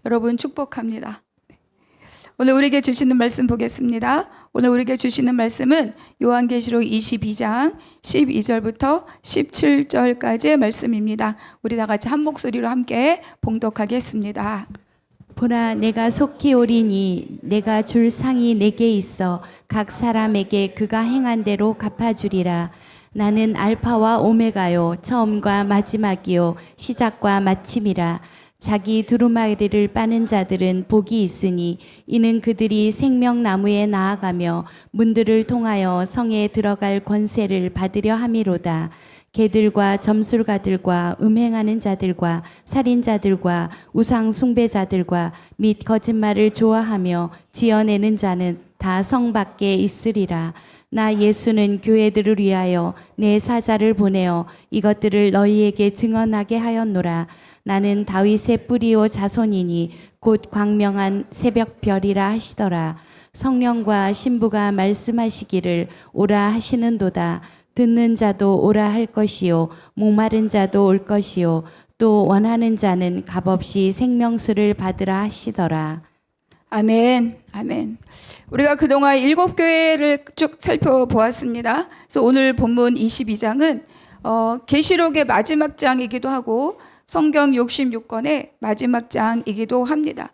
여러분 축복합니다. 오늘 우리에게 주시는 말씀 보겠습니다. 오늘 우리에게 주시는 말씀은 요한계시록 22장 12절부터 17절까지의 말씀입니다. 우리 다 같이 한 목소리로 함께 봉독하겠습니다. 보라, 내가 속히 오리니 내가 줄 상이 내게 있어 각 사람에게 그가 행한 대로 갚아주리라. 나는 알파와 오메가요, 처음과 마지막이요, 시작과 마침이라. 자기 두루마리를 빠는 자들은 복이 있으니 이는 그들이 생명나무에 나아가며 문들을 통하여 성에 들어갈 권세를 받으려 함이로다. 개들과 점술가들과 음행하는 자들과 살인자들과 우상 숭배자들과 및 거짓말을 좋아하며 지어내는 자는 다 성 밖에 있으리라. 나 예수는 교회들을 위하여 내 사자를 보내어 이것들을 너희에게 증언하게 하였노라. 나는 다윗의 뿌리요 자손이니 곧 광명한 새벽별이라 하시더라. 성령과 신부가 말씀하시기를 오라 하시는도다. 듣는 자도 오라 할 것이요, 목마른 자도 올 것이요, 또 원하는 자는 값없이 생명수를 받으라 하시더라. 아멘, 아멘. 우리가 그동안 7교회를 쭉 살펴보았습니다. 그래서 오늘 본문 22장은 계시록의 마지막 장이기도 하고 성경 66권의 마지막 장이기도 합니다.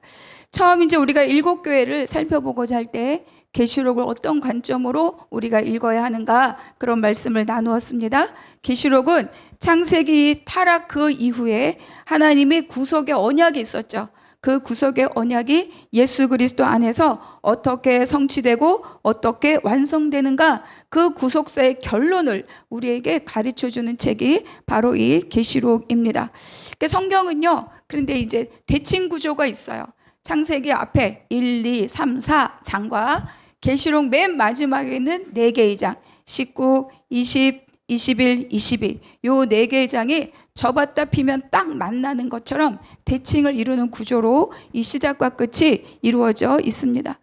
처음 이제 우리가 7교회를 살펴보고자 할 때 계시록을 어떤 관점으로 우리가 읽어야 하는가, 그런 말씀을 나누었습니다. 계시록은 창세기 타락 그 이후에 하나님의 구속의 언약이 있었죠. 그 구속의 언약이 예수 그리스도 안에서 어떻게 성취되고 어떻게 완성되는가, 그 구속사의 결론을 우리에게 가르쳐주는 책이 바로 이 계시록입니다. 성경은요, 그런데 이제 대칭 구조가 있어요. 창세기 앞에 1, 2, 3, 4장과 계시록 맨 마지막에 있는 4개의 장, 19, 20, 21, 22, 요 4개의 장이 접었다 피면 딱 만나는 것처럼 대칭을 이루는 구조로 이 시작과 끝이 이루어져 있습니다.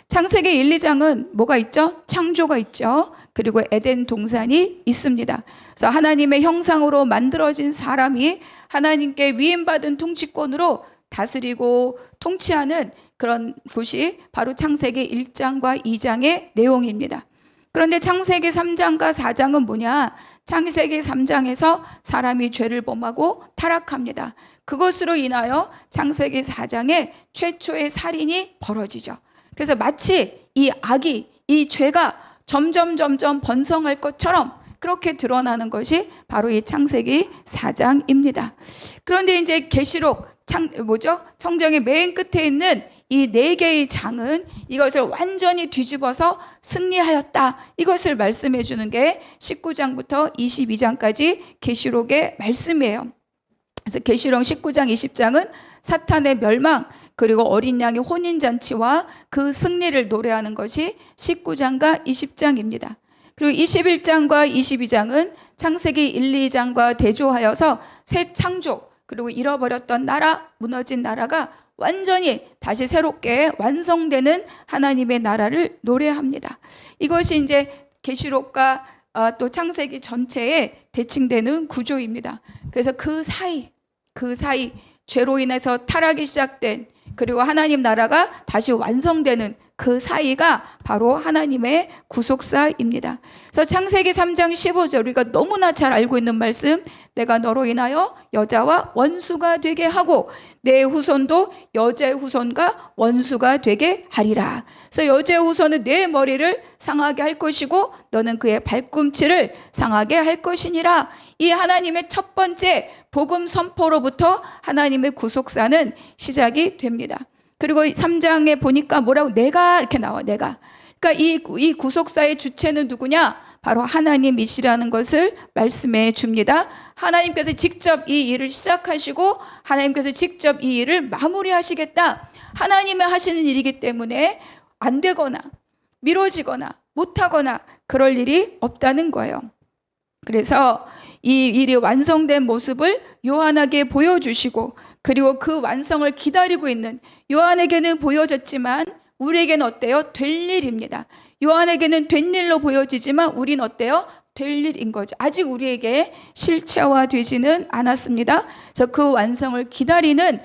창세기 1, 2장은 뭐가 있죠? 창조가 있죠. 그리고 에덴 동산이 있습니다. 그래서 하나님의 형상으로 만들어진 사람이 하나님께 위임받은 통치권으로 다스리고 통치하는 그런 곳이 바로 창세기 1장과 2장의 내용입니다. 그런데 창세기 3장과 4장은 뭐냐? 창세기 3장에서 사람이 죄를 범하고 타락합니다. 그것으로 인하여 창세기 4장에 최초의 살인이 벌어지죠. 그래서 마치 이 악이, 이 죄가 점점 번성할 것처럼 그렇게 드러나는 것이 바로 이 창세기 4장입니다. 그런데 이제 계시록 성경의 맨 끝에 있는 이 4개의 장은 이것을 완전히 뒤집어서 승리하였다, 이것을 말씀해 주는 게 19장부터 22장까지 계시록의 말씀이에요. 그래서 계시록 19장 20장은 사탄의 멸망, 그리고 어린 양의 혼인잔치와 그 승리를 노래하는 것이 19장과 20장입니다. 그리고 21장과 22장은 창세기 1, 2장과 대조하여서 새 창조, 그리고 잃어버렸던 나라, 무너진 나라가 완전히 다시 새롭게 완성되는 하나님의 나라를 노래합니다. 이것이 이제 계시록과 또 창세기 전체에 대칭되는 구조입니다. 그래서 그 사이 죄로 인해서 타락이 시작된, 그리고 하나님 나라가 다시 완성되는 그 사이가 바로 하나님의 구속사입니다. 그래서 창세기 3장 15절, 우리가 너무나 잘 알고 있는 말씀, 내가 너로 인하여 여자와 원수가 되게 하고 내 후손도 여자의 후손과 원수가 되게 하리라. 그래서 여자의 후손은 내 머리를 상하게 할 것이고 너는 그의 발꿈치를 상하게 할 것이니라. 이 하나님의 첫 번째 복음 선포로부터 하나님의 구속사는 시작이 됩니다. 그리고 3장에 보니까 뭐라고? 내가 이렇게 나와, 내가. 그러니까 이 구속사의 주체는 누구냐? 바로 하나님이시라는 것을 말씀해 줍니다. 하나님께서 직접 이 일을 시작하시고 하나님께서 직접 이 일을 마무리하시겠다. 하나님의 하시는 일이기 때문에 안 되거나 미뤄지거나 못하거나 그럴 일이 없다는 거예요. 그래서 이 일이 완성된 모습을 요한에게 보여주시고, 그리고 그 완성을 기다리고 있는 요한에게는 보여졌지만 우리에게는 어때요? 될 일입니다. 요한에게는 된 일로 보여지지만 우린 어때요? 될 일인 거죠. 아직 우리에게 실체화되지는 않았습니다. 그래서 그 완성을 기다리는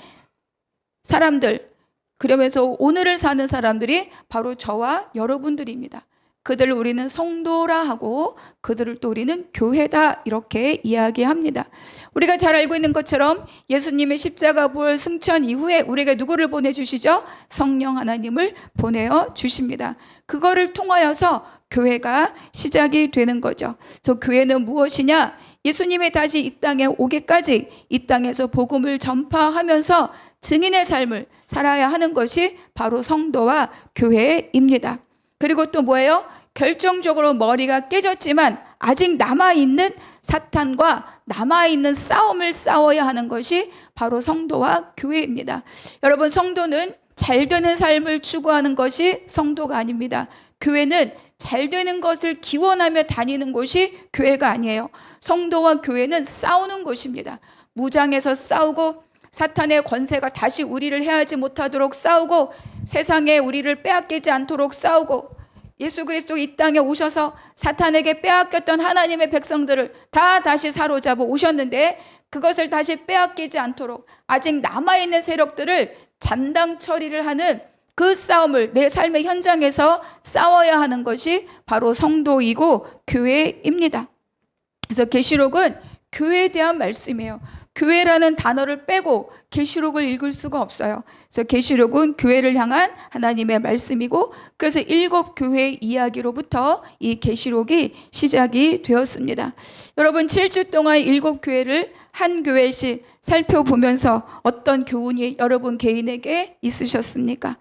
사람들, 그러면서 오늘을 사는 사람들이 바로 저와 여러분들입니다. 그들을 우리는 성도라 하고 그들을 또 우리는 교회다 이렇게 이야기합니다. 우리가 잘 알고 있는 것처럼 예수님의 십자가 부활 승천 이후에 우리에게 누구를 보내주시죠? 성령 하나님을 보내어 주십니다. 그거를 통하여서 교회가 시작이 되는 거죠. 저 교회는 무엇이냐? 예수님이 다시 이 땅에 오기까지 이 땅에서 복음을 전파하면서 증인의 삶을 살아야 하는 것이 바로 성도와 교회입니다. 그리고 또 뭐예요? 결정적으로 머리가 깨졌지만 아직 남아있는 사탄과 남아있는 싸움을 싸워야 하는 것이 바로 성도와 교회입니다. 여러분, 성도는 잘 되는 삶을 추구하는 것이 성도가 아닙니다. 교회는 잘 되는 것을 기원하며 다니는 곳이 교회가 아니에요. 성도와 교회는 싸우는 곳입니다. 무장해서 싸우고 사탄의 권세가 다시 우리를 해하지 못하도록 싸우고 세상에 우리를 빼앗기지 않도록 싸우고 예수 그리스도 이 땅에 오셔서 사탄에게 빼앗겼던 하나님의 백성들을 다 다시 사로잡아 오셨는데 그것을 다시 빼앗기지 않도록 아직 남아있는 세력들을 잔당 처리를 하는 그 싸움을 내 삶의 현장에서 싸워야 하는 것이 바로 성도이고 교회입니다. 그래서 계시록은 교회에 대한 말씀이에요. 교회라는 단어를 빼고 계시록을 읽을 수가 없어요. 그래서 계시록은 교회를 향한 하나님의 말씀이고 그래서 7 교회의 이야기로부터 이 계시록이 시작이 되었습니다. 여러분 7주 동안 7 교회를 한 교회씩 살펴보면서 어떤 교훈이 여러분 개인에게 있으셨습니까?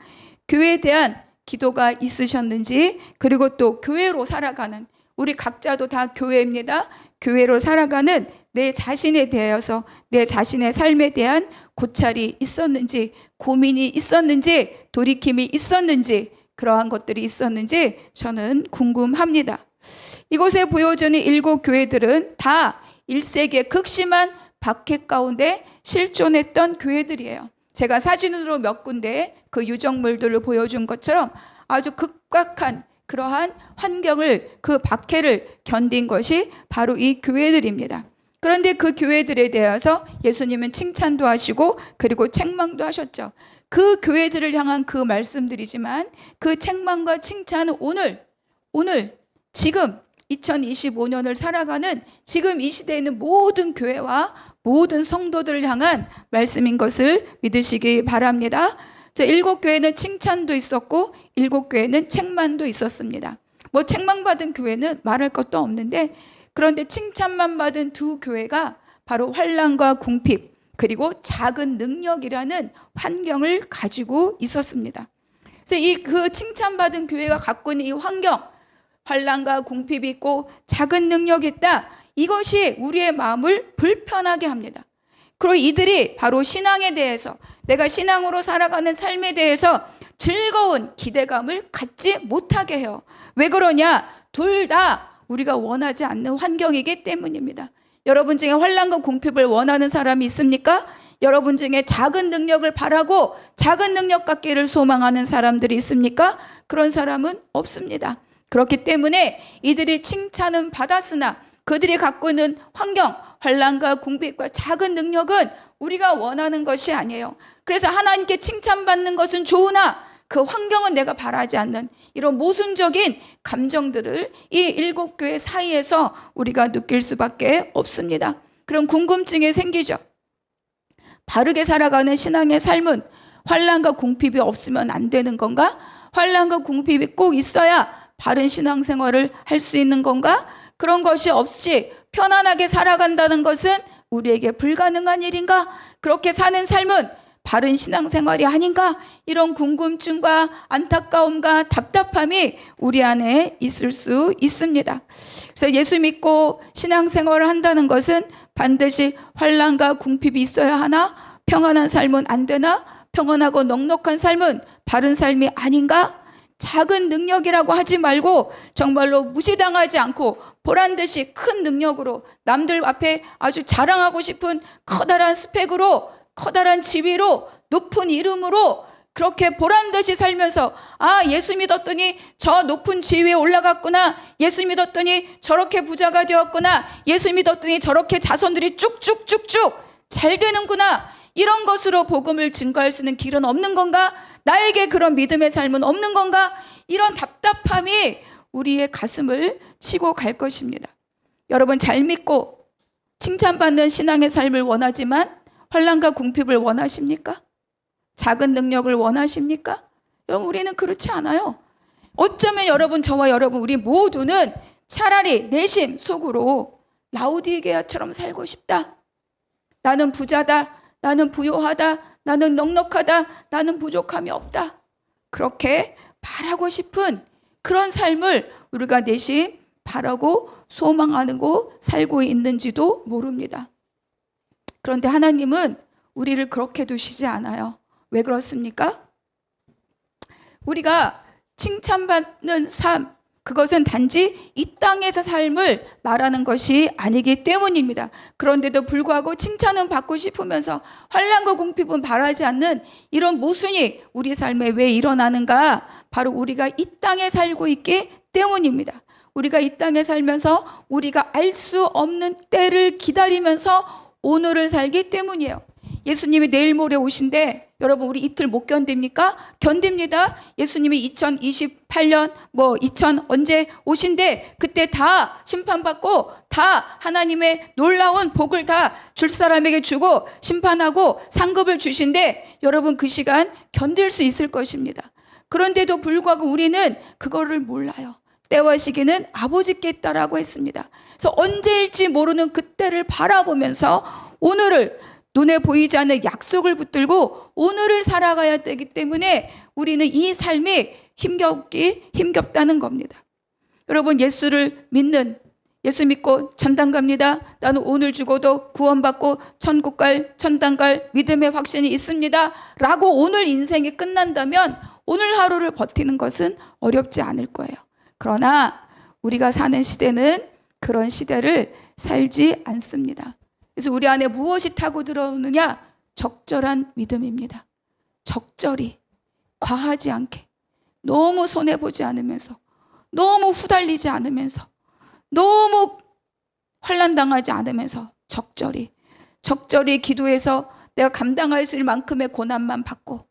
교회에 대한 기도가 있으셨는지 그리고 또 교회로 살아가는 우리 각자도 다 교회입니다. 교회로 살아가는 내 자신에 대해서 내 자신의 삶에 대한 고찰이 있었는지 고민이 있었는지 돌이킴이 있었는지 그러한 것들이 있었는지 저는 궁금합니다. 이곳에 보여주는 7 교회들은 다 1세기의 극심한 박해 가운데 실존했던 교회들이에요. 제가 사진으로 몇 군데 그 유적물들을 보여준 것처럼 아주 극박한 그러한 환경을 그 박해를 견딘 것이 바로 이 교회들입니다. 그런데 그 교회들에 대해서 예수님은 칭찬도 하시고 그리고 책망도 하셨죠. 그 교회들을 향한 그 말씀들이지만 그 책망과 칭찬은 오늘 지금 2025년을 살아가는 지금 이 시대에 있는 모든 교회와 모든 성도들을 향한 말씀인 것을 믿으시기 바랍니다. 7 교회는 칭찬도 있었고 7 교회는 책망도 있었습니다. 뭐 책망받은 교회는 말할 것도 없는데 그런데 칭찬만 받은 2 교회가 바로 환난과 궁핍 그리고 작은 능력이라는 환경을 가지고 있었습니다. 그래서 이 그 칭찬받은 교회가 갖고 있는 이 환경 환난과 궁핍이 있고 작은 능력이 있다. 이것이 우리의 마음을 불편하게 합니다. 그리고 이들이 바로 신앙에 대해서 내가 신앙으로 살아가는 삶에 대해서 즐거운 기대감을 갖지 못하게 해요. 왜 그러냐? 둘 다 우리가 원하지 않는 환경이기 때문입니다. 여러분 중에 환난과 궁핍을 원하는 사람이 있습니까? 여러분 중에 작은 능력을 바라고 작은 능력 갖기를 소망하는 사람들이 있습니까? 그런 사람은 없습니다. 그렇기 때문에 이들이 칭찬은 받았으나 그들이 갖고 있는 환경, 환난과 궁핍과 작은 능력은 우리가 원하는 것이 아니에요. 그래서 하나님께 칭찬받는 것은 좋으나 그 환경은 내가 바라지 않는 이런 모순적인 감정들을 이 7 교회 사이에서 우리가 느낄 수밖에 없습니다. 그런 궁금증이 생기죠. 바르게 살아가는 신앙의 삶은 환난과 궁핍이 없으면 안 되는 건가? 환난과 궁핍이 꼭 있어야 바른 신앙생활을 할 수 있는 건가? 그런 것이 없이 편안하게 살아간다는 것은 우리에게 불가능한 일인가? 그렇게 사는 삶은 바른 신앙생활이 아닌가? 이런 궁금증과 안타까움과 답답함이 우리 안에 있을 수 있습니다. 그래서 예수 믿고 신앙생활을 한다는 것은 반드시 환난과 궁핍이 있어야 하나? 평안한 삶은 안 되나? 평안하고 넉넉한 삶은 바른 삶이 아닌가? 작은 능력이라고 하지 말고 정말로 무시당하지 않고 보란듯이 큰 능력으로 남들 앞에 아주 자랑하고 싶은 커다란 스펙으로 커다란 지위로 높은 이름으로 그렇게 보란듯이 살면서 예수 믿었더니 저 높은 지위에 올라갔구나. 예수 믿었더니 저렇게 부자가 되었구나. 예수 믿었더니 저렇게 자손들이 쭉쭉쭉쭉 잘 되는구나. 이런 것으로 복음을 증거할 수 있는 길은 없는 건가? 나에게 그런 믿음의 삶은 없는 건가? 이런 답답함이 우리의 가슴을 치고 갈 것입니다. 여러분, 잘 믿고 칭찬받는 신앙의 삶을 원하지만 환난과 궁핍을 원하십니까? 작은 능력을 원하십니까? 여러분, 우리는 그렇지 않아요. 어쩌면 여러분, 저와 여러분, 우리 모두는 차라리 내심 속으로 라우디게아처럼 살고 싶다. 나는 부자다. 나는 부요하다. 나는 넉넉하다. 나는 부족함이 없다. 그렇게 바라고 싶은 그런 삶을 우리가 내심 바라고 소망하고 살고 있는지도 모릅니다. 그런데 하나님은 우리를 그렇게 두시지 않아요. 왜 그렇습니까? 우리가 칭찬받는 삶, 그것은 단지 이 땅에서 삶을 말하는 것이 아니기 때문입니다. 그런데도 불구하고 칭찬은 받고 싶으면서 환난과 궁핍은 바라지 않는 이런 모순이 우리 삶에 왜 일어나는가? 바로 우리가 이 땅에 살고 있기 때문입니다. 우리가 이 땅에 살면서 우리가 알 수 없는 때를 기다리면서 오늘을 살기 때문이에요. 예수님이 내일 모레 오신대. 여러분, 우리 이틀 못 견딥니까? 견딥니다. 예수님이 2028년 2000 언제 오신대. 그때 다 심판받고 다 하나님의 놀라운 복을 다 줄 사람에게 주고 심판하고 상급을 주신대. 여러분, 그 시간 견딜 수 있을 것입니다. 그런데도 불구하고 우리는 그거를 몰라요. 때와 시기는 아버지께 있다라고 했습니다. 그래서 언제일지 모르는 그때를 바라보면서 오늘을, 눈에 보이지 않는 약속을 붙들고 오늘을 살아가야 되기 때문에 우리는 이 삶이 힘겹다는 겁니다. 여러분, 예수를 믿는, 예수 믿고 천당 갑니다. 나는 오늘 죽어도 구원받고 천국 갈, 천당 갈 믿음의 확신이 있습니다 라고 오늘 인생이 끝난다면 오늘 하루를 버티는 것은 어렵지 않을 거예요. 그러나 우리가 사는 시대는 그런 시대를 살지 않습니다. 그래서 우리 안에 무엇이 타고 들어오느냐? 적절한 믿음입니다. 적절히, 과하지 않게, 너무 손해보지 않으면서, 너무 후달리지 않으면서, 너무 환난당하지 않으면서 적절히 기도해서 내가 감당할 수 있을 만큼의 고난만 받고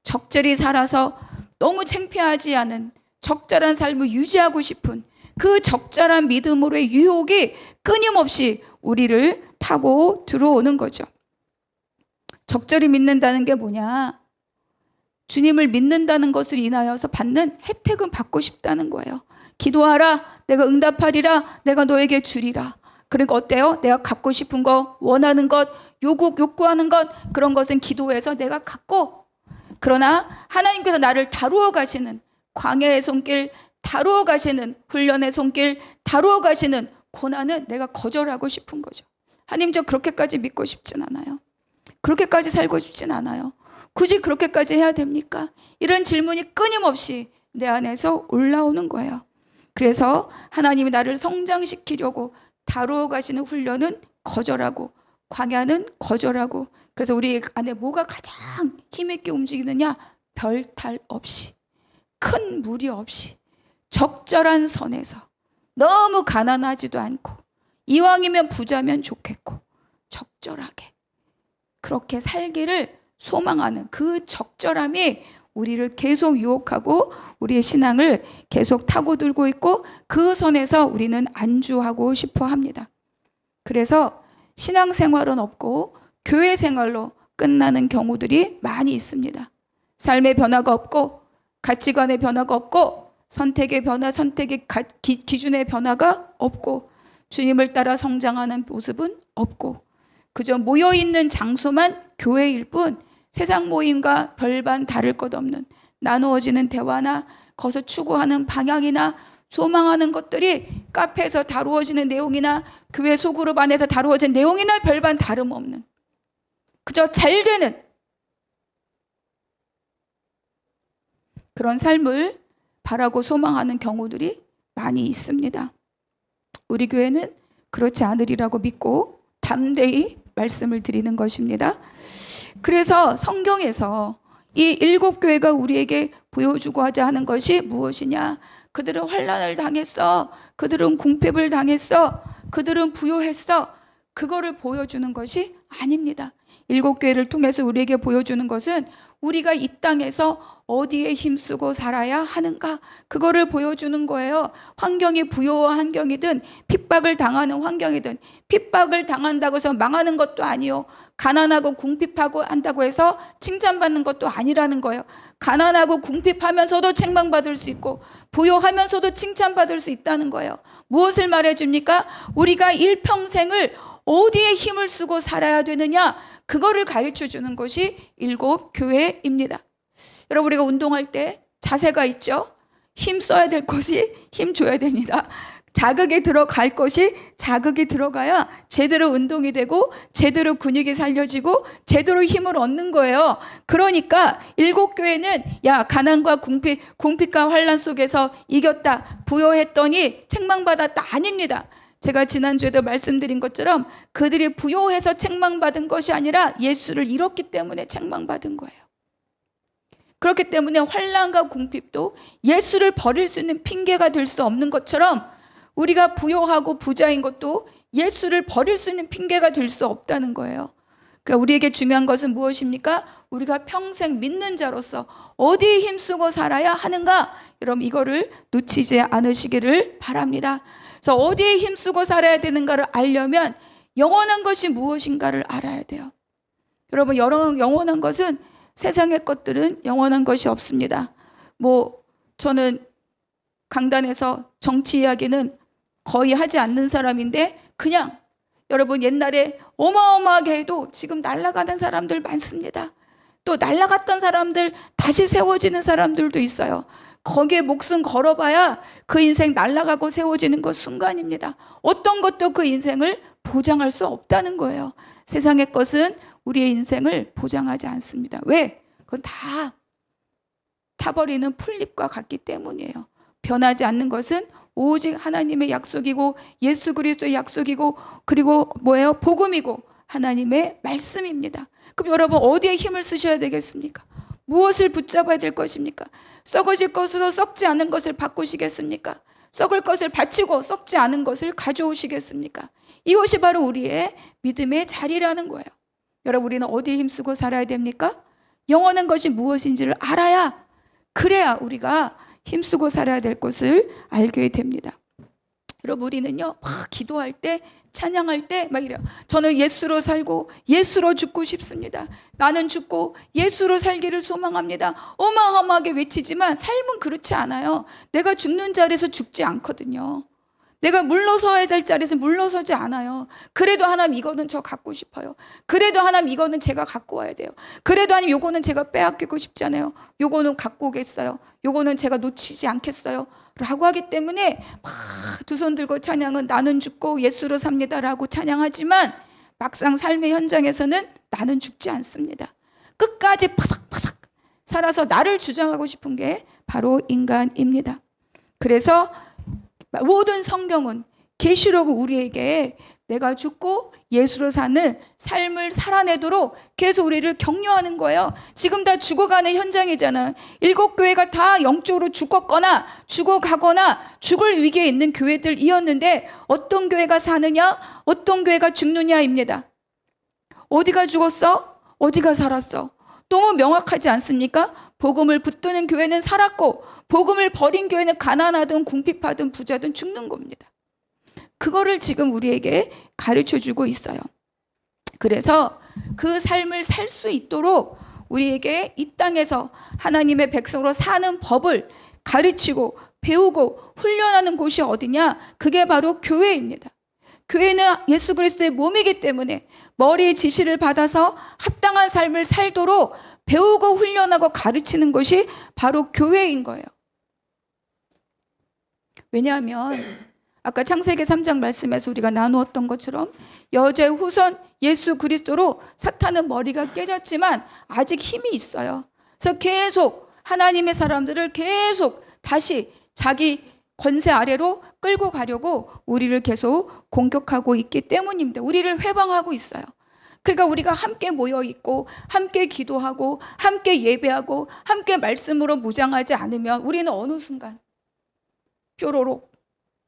적절히 살아서 너무 창피하지 않은 적절한 삶을 유지하고 싶은 그 적절한 믿음으로의 유혹이 끊임없이 우리를 타고 들어오는 거죠. 적절히 믿는다는 게 뭐냐? 주님을 믿는다는 것을 인하여서 받는 혜택은 받고 싶다는 거예요. 기도하라, 내가 응답하리라, 내가 너에게 주리라. 그러니까 어때요? 내가 갖고 싶은 것, 원하는 것, 요구하는 것, 그런 것은 기도해서 내가 갖고, 그러나 하나님께서 나를 다루어 가시는 광야의 손길, 다루어 가시는 훈련의 손길, 다루어 가시는 고난은 내가 거절하고 싶은 거죠. 하나님, 저 그렇게까지 믿고 싶진 않아요. 그렇게까지 살고 싶진 않아요. 굳이 그렇게까지 해야 됩니까? 이런 질문이 끊임없이 내 안에서 올라오는 거예요. 그래서 하나님이 나를 성장시키려고 다루어 가시는 훈련은 거절하고, 광야는 거절하고, 그래서 우리 안에 뭐가 가장 힘있게 움직이느냐? 별탈 없이, 큰 무리 없이, 적절한 선에서, 너무 가난하지도 않고, 이왕이면 부자면 좋겠고, 적절하게 그렇게 살기를 소망하는 그 적절함이 우리를 계속 유혹하고 우리의 신앙을 계속 타고 들고 있고, 그 선에서 우리는 안주하고 싶어 합니다. 그래서 신앙생활은 없고 교회 생활로 끝나는 경우들이 많이 있습니다. 삶의 변화가 없고, 가치관의 변화가 없고, 선택의 변화, 선택의 기준의 변화가 없고, 주님을 따라 성장하는 모습은 없고, 그저 모여있는 장소만 교회일 뿐 세상 모임과 별반 다를 것 없는, 나누어지는 대화나 거기서 추구하는 방향이나 소망하는 것들이 카페에서 다루어지는 내용이나 교회 소그룹 안에서 다루어진 내용이나 별반 다름없는, 그저 잘 되는 그런 삶을 바라고 소망하는 경우들이 많이 있습니다. 우리 교회는 그렇지 않으리라고 믿고 담대히 말씀을 드리는 것입니다. 그래서 성경에서 이 7교회가 우리에게 보여주고자 하는 것이 무엇이냐? 그들은 환난을 당했어, 그들은 궁핍을 당했어, 그들은 부요했어, 그거를 보여주는 것이 아닙니다. 일곱 교회를 통해서 우리에게 보여주는 것은 우리가 이 땅에서 어디에 힘쓰고 살아야 하는가, 그거를 보여주는 거예요. 환경이 부여와 환경이든 핍박을 당하는 환경이든, 핍박을 당한다고 해서 망하는 것도 아니요, 가난하고 궁핍하고 한다고 해서 칭찬받는 것도 아니라는 거예요. 가난하고 궁핍하면서도 책망받을 수 있고 부여하면서도 칭찬받을 수 있다는 거예요. 무엇을 말해줍니까? 우리가 일평생을 어디에 힘을 쓰고 살아야 되느냐, 그거를 가르쳐 주는 것이 일곱 교회입니다. 여러분, 우리가 운동할 때 자세가 있죠. 힘 써야 될 것이 힘 줘야 됩니다. 자극이 들어갈 것이 자극이 들어가야 제대로 운동이 되고 제대로 근육이 살려지고 제대로 힘을 얻는 거예요. 그러니까 일곱 교회는 야, 가난과 궁핍과 환난 속에서 이겼다, 부여했더니 책망받았다, 아닙니다. 제가 지난주에도 말씀드린 것처럼 그들이 부여해서 책망받은 것이 아니라 예수를 잃었기 때문에 책망받은 거예요. 그렇기 때문에 환난과 궁핍도 예수를 버릴 수 있는 핑계가 될 수 없는 것처럼 우리가 부여하고 부자인 것도 예수를 버릴 수 있는 핑계가 될 수 없다는 거예요. 그러니까 우리에게 중요한 것은 무엇입니까? 우리가 평생 믿는 자로서 어디에 힘쓰고 살아야 하는가? 여러분, 이거를 놓치지 않으시기를 바랍니다. 그래서 어디에 힘쓰고 살아야 되는가를 알려면 영원한 것이 무엇인가를 알아야 돼요. 여러분, 영원한 것은, 세상의 것들은 영원한 것이 없습니다. 저는 강단에서 정치 이야기는 거의 하지 않는 사람인데, 그냥 여러분, 옛날에 어마어마하게 해도 지금 날아가는 사람들 많습니다. 또 날아갔던 사람들 다시 세워지는 사람들도 있어요. 거기에 목숨 걸어봐야 그 인생 날아가고 세워지는 것 순간입니다. 어떤 것도 그 인생을 보장할 수 없다는 거예요. 세상의 것은 우리의 인생을 보장하지 않습니다. 왜? 그건 다 타버리는 풀잎과 같기 때문이에요. 변하지 않는 것은 오직 하나님의 약속이고 예수 그리스도의 약속이고, 그리고 뭐예요? 복음이고 하나님의 말씀입니다. 그럼 여러분, 어디에 힘을 쓰셔야 되겠습니까? 무엇을 붙잡아야 될 것입니까? 썩어질 것으로 썩지 않은 것을 바꾸시겠습니까? 썩을 것을 바치고 썩지 않은 것을 가져오시겠습니까? 이것이 바로 우리의 믿음의 자리라는 거예요. 여러분, 우리는 어디에 힘쓰고 살아야 됩니까? 영원한 것이 무엇인지를 알아야, 그래야 우리가 힘쓰고 살아야 될 것을 알게 됩니다. 여러분, 우리는요, 막 기도할 때, 찬양할 때 막 이래요. 저는 예수로 살고 예수로 죽고 싶습니다. 나는 죽고 예수로 살기를 소망합니다. 어마어마하게 외치지만 삶은 그렇지 않아요. 내가 죽는 자리에서 죽지 않거든요. 내가 물러서야 될 자리에서 물러서지 않아요. 그래도 하나님, 이거는 저 갖고 싶어요. 그래도 하나님, 이거는 제가 갖고 와야 돼요. 그래도 하나님, 요거는 제가 빼앗기고 싶잖아요. 요거는 갖고 오겠어요. 요거는 제가 놓치지 않겠어요. 라고 하기 때문에 막 두 손 들고 찬양은 나는 죽고 예수로 삽니다 라고 찬양하지만, 막상 삶의 현장에서는 나는 죽지 않습니다. 끝까지 파닥파닥 살아서 나를 주장하고 싶은 게 바로 인간입니다. 그래서 모든 성경은, 계시록은 우리에게 내가 죽고 예수로 사는 삶을 살아내도록 계속 우리를 격려하는 거예요. 지금 다 죽어가는 현장이잖아. 일곱 교회가 다 영적으로 죽었거나 죽어가거나 죽을 위기에 있는 교회들이었는데, 어떤 교회가 사느냐, 어떤 교회가 죽느냐입니다. 어디가 죽었어? 어디가 살았어? 너무 명확하지 않습니까? 복음을 붙드는 교회는 살았고, 복음을 버린 교회는 가난하든 궁핍하든 부자든 죽는 겁니다. 그거를 지금 우리에게 가르쳐주고 있어요. 그래서 그 삶을 살 수 있도록 우리에게 이 땅에서 하나님의 백성으로 사는 법을 가르치고 배우고 훈련하는 곳이 어디냐? 그게 바로 교회입니다. 교회는 예수 그리스도의 몸이기 때문에 머리의 지시를 받아서 합당한 삶을 살도록 배우고 훈련하고 가르치는 것이 바로 교회인 거예요. 왜냐하면 아까 창세기 3장 말씀에서 우리가 나누었던 것처럼 여자의 후손 예수 그리스도로 사탄은 머리가 깨졌지만 아직 힘이 있어요. 그래서 계속 하나님의 사람들을 계속 다시 자기 권세 아래로 끌고 가려고 우리를 계속 공격하고 있기 때문입니다. 우리를 회방하고 있어요. 그러니까 우리가 함께 모여 있고 함께 기도하고 함께 예배하고 함께 말씀으로 무장하지 않으면 우리는 어느 순간 뾰로록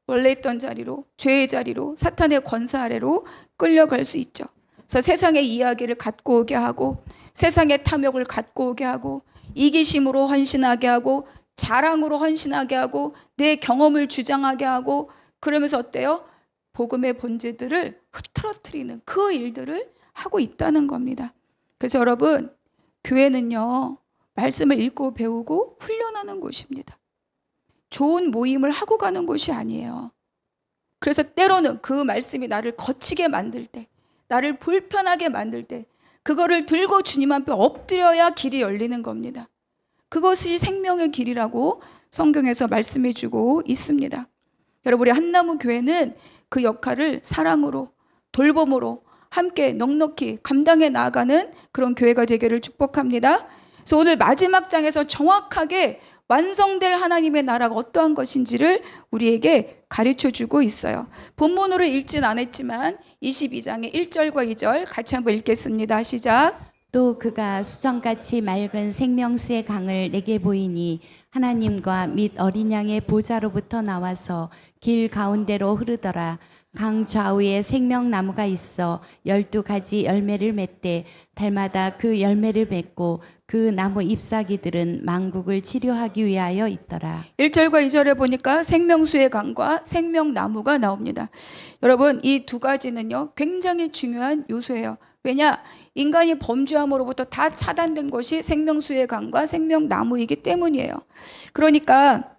원래 있던 자리로, 죄의 자리로, 사탄의 권세 아래로 끌려갈 수 있죠. 그래서 세상의 이야기를 갖고 오게 하고 세상의 탐욕을 갖고 오게 하고 이기심으로 헌신하게 하고 자랑으로 헌신하게 하고 내 경험을 주장하게 하고 그러면서 어때요? 복음의 본질들을 흐트러뜨리는 그 일들을 하고 있다는 겁니다. 그래서 여러분, 교회는요, 말씀을 읽고 배우고 훈련하는 곳입니다. 좋은 모임을 하고 가는 곳이 아니에요. 그래서 때로는 그 말씀이 나를 거치게 만들 때, 나를 불편하게 만들 때 그거를 들고 주님 앞에 엎드려야 길이 열리는 겁니다. 그것이 생명의 길이라고 성경에서 말씀해 주고 있습니다. 여러분, 우리 한나무 교회는 그 역할을 사랑으로, 돌봄으로 함께 넉넉히 감당해 나아가는 그런 교회가 되기를 축복합니다. 그래서 오늘 마지막 장에서 정확하게 완성될 하나님의 나라가 어떠한 것인지를 우리에게 가르쳐 주고 있어요. 본문으로 읽진 않았지만 22장의 1절과 2절 같이 한번 읽겠습니다. 시작. 또 그가 수정같이 맑은 생명수의 강을 내게 보이니 하나님과 및 어린 양의 보좌로부터 나와서 길 가운데로 흐르더라. 강 좌우에 생명나무가 있어 12가지 열매를 맺되 달마다 그 열매를 맺고 그 나무 잎사귀들은 만국을 치료하기 위하여 있더라. 1절과 2절에 보니까 생명수의 강과 생명나무가 나옵니다. 여러분, 이 두 가지는요, 굉장히 중요한 요소예요. 왜냐? 인간이 범죄함으로부터 다 차단된 것이 생명수의 강과 생명나무이기 때문이에요. 그러니까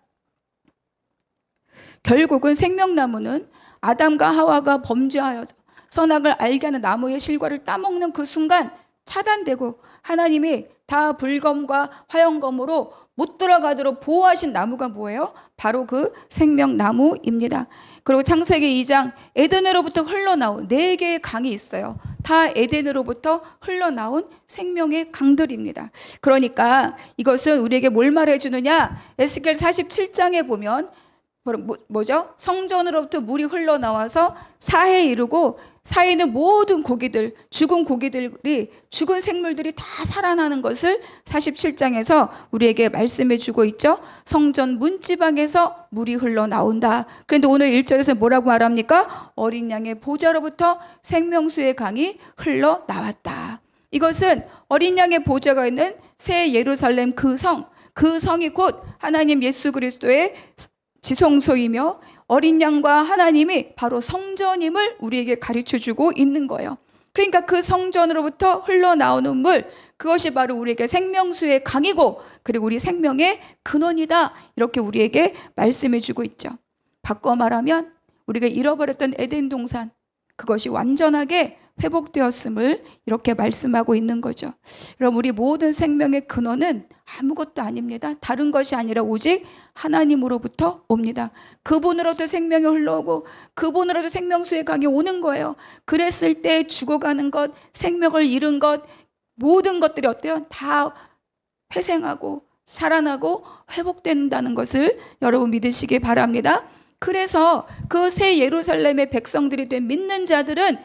결국은 생명나무는 아담과 하와가 범죄하여서 선악을 알게 하는 나무의 실과를 따먹는 그 순간 차단되고 하나님이 다 불검과 화영검으로 못 들어가도록 보호하신 나무가 뭐예요? 바로 그 생명나무입니다. 그리고 창세기 2장 에덴으로부터 흘러나온 4개의 강이 있어요. 다 에덴으로부터 흘러나온 생명의 강들입니다. 그러니까 이것은 우리에게 뭘 말해주느냐? 에스겔 47장에 보면 뭐죠? 성전으로부터 물이 흘러나와서 사해에 이르고 사해 있는 모든 고기들, 죽은 고기들이, 죽은 생물들이 다 살아나는 것을 47장에서 우리에게 말씀해 주고 있죠. 성전 문지방에서 물이 흘러나온다. 그런데 오늘 1절에서 뭐라고 말합니까? 어린 양의 보좌로부터 생명수의 강이 흘러나왔다. 이것은 어린 양의 보좌가 있는 새 예루살렘 그 성이 곧 하나님 예수 그리스도의 지성소이며 어린 양과 하나님이 바로 성전임을 우리에게 가르쳐주고 있는 거예요. 그러니까 그 성전으로부터 흘러나오는 물, 그것이 바로 우리에게 생명수의 강이고 그리고 우리 생명의 근원이다, 이렇게 우리에게 말씀해주고 있죠. 바꿔 말하면 우리가 잃어버렸던 에덴 동산, 그것이 완전하게 회복되었음을 이렇게 말씀하고 있는 거죠. 여러분, 우리 모든 생명의 근원은 아무것도 아닙니다. 다른 것이 아니라 오직 하나님으로부터 옵니다. 그분으로부터 생명이 흘러오고 그분으로부터 생명수의 강이 오는 거예요. 그랬을 때 죽어가는 것, 생명을 잃은 것, 모든 것들이 어때요? 다 회생하고 살아나고 회복된다는 것을 여러분 믿으시기 바랍니다. 그래서 그 새 예루살렘의 백성들이 된 믿는 자들은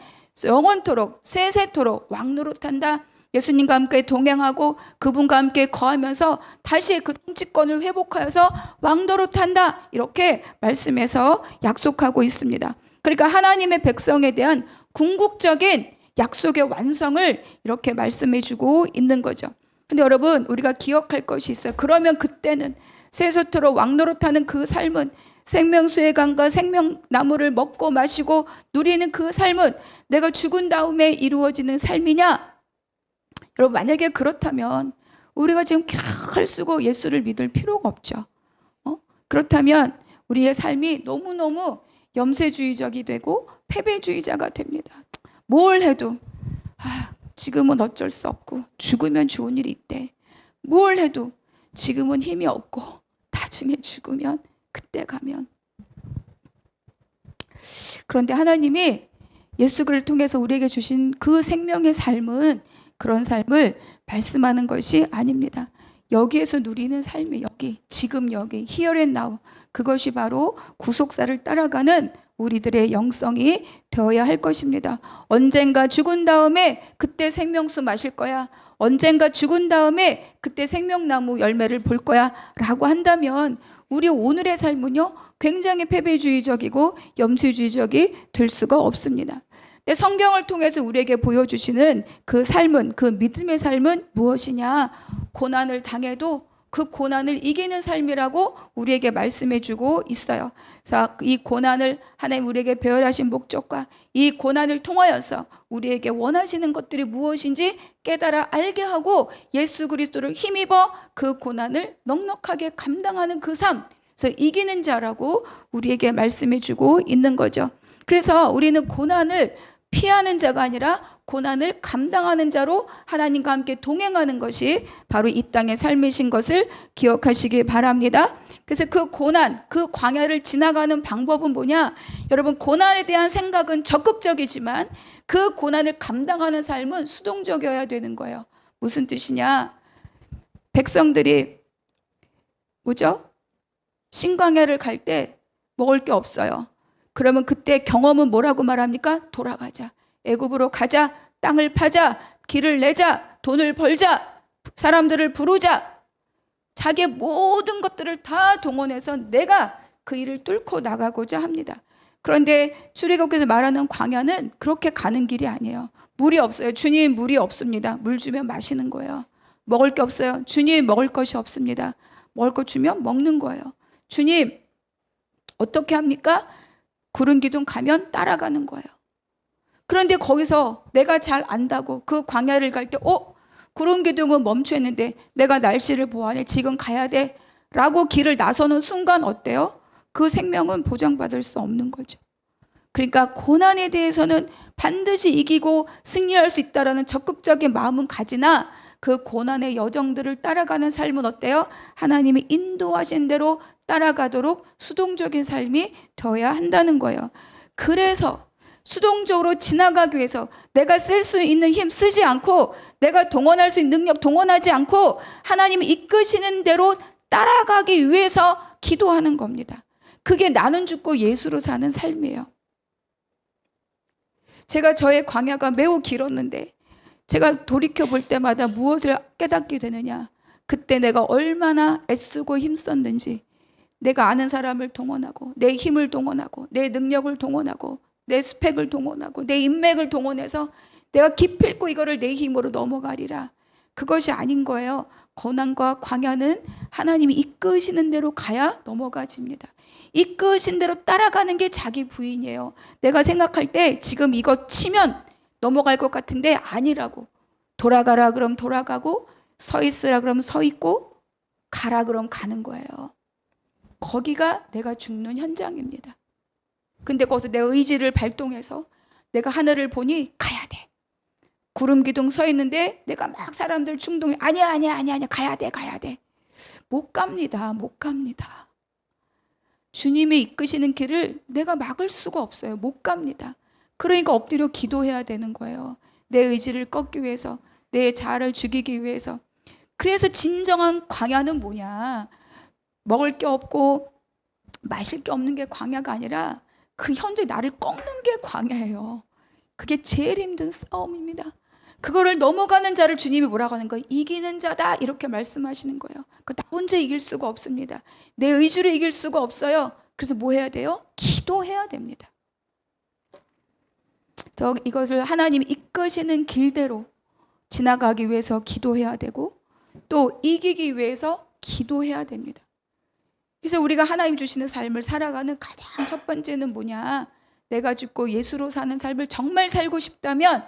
영원토록 세세토록 왕노릇한다. 예수님과 함께 동행하고 그분과 함께 거하면서 다시 그 통치권을 회복하여서 왕노릇한다, 이렇게 말씀해서 약속하고 있습니다. 그러니까 하나님의 백성에 대한 궁극적인 약속의 완성을 이렇게 말씀해주고 있는 거죠. 근데 여러분, 우리가 기억할 것이 있어요. 그러면 그때는 세세토록 왕노릇하는 그 삶은, 생명수의 강과 생명나무를 먹고 마시고 누리는 그 삶은 내가 죽은 다음에 이루어지는 삶이냐? 여러분, 만약에 그렇다면 우리가 지금 기락을 쓰고 예수를 믿을 필요가 없죠. 그렇다면 우리의 삶이 너무너무 염세주의적이 되고 패배주의자가 됩니다. 뭘 해도 지금은 어쩔 수 없고 죽으면 좋은 일이 있대. 뭘 해도 지금은 힘이 없고 나중에 죽으면, 그때 가면. 그런데 하나님이 예수 그리스도를 통해서 우리에게 주신 그 생명의 삶은 그런 삶을 말씀하는 것이 아닙니다. 여기에서 누리는 삶이, 여기, 지금 여기, here and now, 그것이 바로 구속사를 따라가는 우리들의 영성이 되어야 할 것입니다. 언젠가 죽은 다음에 그때 생명수 마실 거야, 언젠가 죽은 다음에 그때 생명나무 열매를 볼 거야 라고 한다면 우리 오늘의 삶은요 굉장히 패배주의적이고 염세주의적이 될 수가 없습니다. 근데 성경을 통해서 우리에게 보여주시는 그 삶은, 그 믿음의 삶은 무엇이냐? 고난을 당해도 그 고난을 이기는 삶이라고 우리에게 말씀해주고 있어요. 그래서 이 고난을 하나님 우리에게 배열하신 목적과 이 고난을 통하여서 우리에게 원하시는 것들이 무엇인지 깨달아 알게 하고 예수 그리스도를 힘입어 그 고난을 넉넉하게 감당하는 그 삶, 그래서 이기는 자라고 우리에게 말씀해주고 있는 거죠. 그래서 우리는 고난을 피하는 자가 아니라 고난을 감당하는 자로 하나님과 함께 동행하는 것이 바로 이 땅의 삶이신 것을 기억하시기 바랍니다. 그래서 그 고난, 그 광야를 지나가는 방법은 뭐냐? 여러분, 고난에 대한 생각은 적극적이지만 그 고난을 감당하는 삶은 수동적이어야 되는 거예요. 무슨 뜻이냐? 백성들이 뭐죠? 신광야를 갈 때 먹을 게 없어요. 그러면 그때 경험은 뭐라고 말합니까? 돌아가자. 애굽으로 가자. 땅을 파자. 길을 내자. 돈을 벌자. 사람들을 부르자. 자기의 모든 것들을 다 동원해서 내가 그 일을 뚫고 나가고자 합니다. 그런데 출애굽께서 말하는 광야는 그렇게 가는 길이 아니에요. 물이 없어요. 주님, 물이 없습니다. 물 주면 마시는 거예요. 먹을 게 없어요. 주님, 먹을 것이 없습니다. 먹을 거 주면 먹는 거예요. 주님, 어떻게 합니까? 구름 기둥 가면 따라가는 거예요. 그런데 거기서 내가 잘 안다고 그 광야를 갈 때 구름 기둥은 멈춰 있는데 내가 날씨를 보아하니 지금 가야 돼 라고 길을 나서는 순간 어때요? 그 생명은 보장받을 수 없는 거죠. 그러니까 고난에 대해서는 반드시 이기고 승리할 수 있다는 적극적인 마음은 가지나 그 고난의 여정들을 따라가는 삶은 어때요? 하나님이 인도하신 대로 따라가도록 수동적인 삶이 되어야 한다는 거예요. 그래서 수동적으로 지나가기 위해서 내가 쓸 수 있는 힘 쓰지 않고 내가 동원할 수 있는 능력 동원하지 않고 하나님이 이끄시는 대로 따라가기 위해서 기도하는 겁니다. 그게 나는 죽고 예수로 사는 삶이에요. 제가 저의 광야가 매우 길었는데 제가 돌이켜 볼 때마다 무엇을 깨닫게 되느냐? 그때 내가 얼마나 애쓰고 힘썼는지, 내가 아는 사람을 동원하고 내 힘을 동원하고 내 능력을 동원하고 내 스펙을 동원하고 내 인맥을 동원해서 내가 기필코 이거를 내 힘으로 넘어가리라. 그것이 아닌 거예요. 고난과 광야는 하나님이 이끄시는 대로 가야 넘어가집니다. 이끄신 대로 따라가는 게 자기 부인이에요. 내가 생각할 때 지금 이거 치면 넘어갈 것 같은데 아니라고. 돌아가라 그럼 돌아가고, 서 있으라 그러면 서 있고, 가라 그럼 가는 거예요. 거기가 내가 죽는 현장입니다. 근데 거기서 내 의지를 발동해서 내가 하늘을 보니 가야 돼. 구름 기둥 서 있는데 내가 막 사람들 충동이 아니야 가야 돼. 못 갑니다. 주님이 이끄시는 길을 내가 막을 수가 없어요. 못 갑니다. 그러니까 엎드려 기도해야 되는 거예요. 내 의지를 꺾기 위해서, 내 자아를 죽이기 위해서. 그래서 진정한 광야는 뭐냐? 먹을 게 없고 마실 게 없는 게 광야가 아니라 그 현재 나를 꺾는 게 광야예요. 그게 제일 힘든 싸움입니다. 그거를 넘어가는 자를 주님이 뭐라고 하는 거예요? 이기는 자다 이렇게 말씀하시는 거예요. 나 혼자 이길 수가 없습니다. 내 의지로 이길 수가 없어요. 그래서 뭐 해야 돼요? 기도해야 됩니다. 이것을 하나님이 이끄시는 길대로 지나가기 위해서 기도해야 되고 또 이기기 위해서 기도해야 됩니다. 그래서 우리가 하나님 주시는 삶을 살아가는 가장 첫 번째는 뭐냐? 내가 죽고 예수로 사는 삶을 정말 살고 싶다면